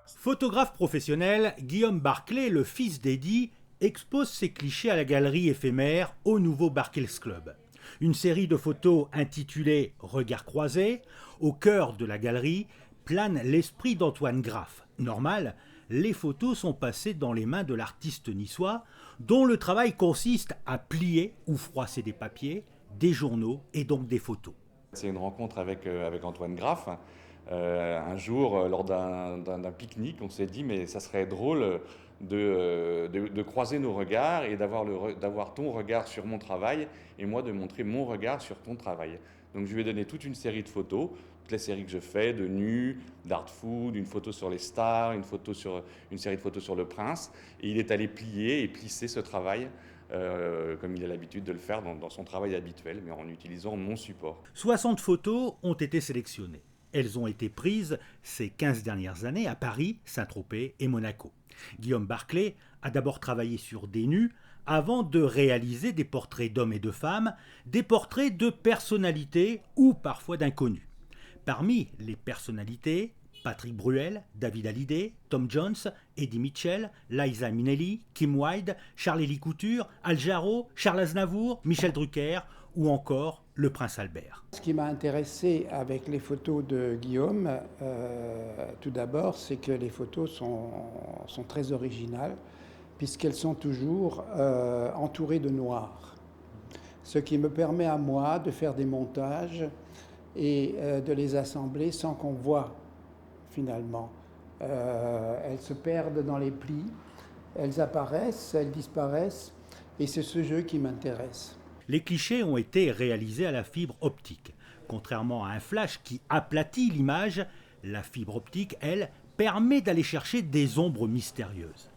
Photographe professionnel, Guillaume Barclay, le fils d'Eddie, expose ses clichés à la galerie éphémère au nouveau Barclays Club. Une série de photos intitulée « Regards croisés », au cœur de la galerie, plane l'esprit d'Antoine Graff. Normal, les photos sont passées dans les mains de l'artiste niçois, dont le travail consiste à plier ou froisser des papiers, des journaux et donc des photos. C'est une rencontre avec Antoine Graff. Un jour, lors d'un pique-nique, on s'est dit mais ça serait drôle de croiser nos regards et d'avoir ton regard sur mon travail et moi de montrer mon regard sur ton travail. Donc je lui ai donné toute une série de photos, toutes les séries que je fais, de nus, d'art food, une photo sur les stars, une série de photos sur le prince. Et il est allé plier et plisser ce travail comme il a l'habitude de le faire dans son travail habituel, mais en utilisant mon support. 60 photos ont été sélectionnées. Elles ont été prises ces 15 dernières années à Paris, Saint-Tropez et Monaco. Guillaume Barclay a d'abord travaillé sur des nus avant de réaliser des portraits d'hommes et de femmes, des portraits de personnalités ou parfois d'inconnus. Parmi les personnalités, Patrick Bruel, David Hallyday, Tom Jones, Eddie Mitchell, Liza Minnelli, Kim Wilde, Charles-Élie Couture, Al Jarreau, Charles Aznavour, Michel Drucker ou encore le prince Albert. Ce qui m'a intéressé avec les photos de Guillaume, tout d'abord, c'est que les photos sont très originales puisqu'elles sont toujours entourées de noir. Ce qui me permet à moi de faire des montages et de les assembler sans qu'on voit finalement. Elles se perdent dans les plis, elles apparaissent, elles disparaissent et c'est ce jeu qui m'intéresse. Les clichés ont été réalisés à la fibre optique. Contrairement à un flash qui aplatit l'image, la fibre optique, elle, permet d'aller chercher des ombres mystérieuses.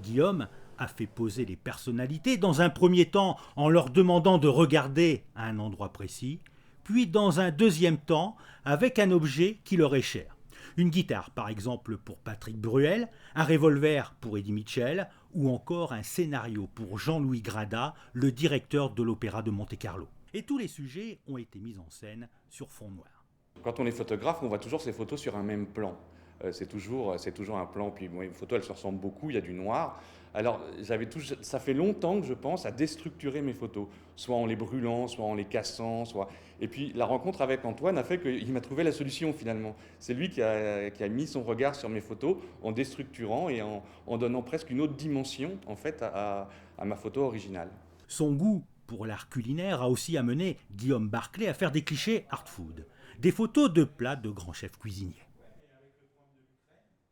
Guillaume a fait poser les personnalités dans un premier temps en leur demandant de regarder à un endroit précis, puis dans un deuxième temps avec un objet qui leur est cher. Une guitare par exemple pour Patrick Bruel, un revolver pour Eddie Mitchell ou encore un scénario pour Jean-Louis Grinda, le directeur de l'Opéra de Monte-Carlo. Et tous les sujets ont été mis en scène sur fond noir. Quand on est photographe, on voit toujours ces photos sur un même plan. C'est toujours un plan, puis bon, les photos elles se ressemblent beaucoup, il y a du noir. Alors ça fait longtemps que je pense à déstructurer mes photos, soit en les brûlant, soit en les cassant, Et puis la rencontre avec Antoine a fait qu'il m'a trouvé la solution finalement. C'est lui qui a mis son regard sur mes photos en déstructurant et en donnant presque une autre dimension en fait à ma photo originale. Son goût pour l'art culinaire a aussi amené Guillaume Barclay à faire des clichés art food, des photos de plats de grands chefs cuisiniers.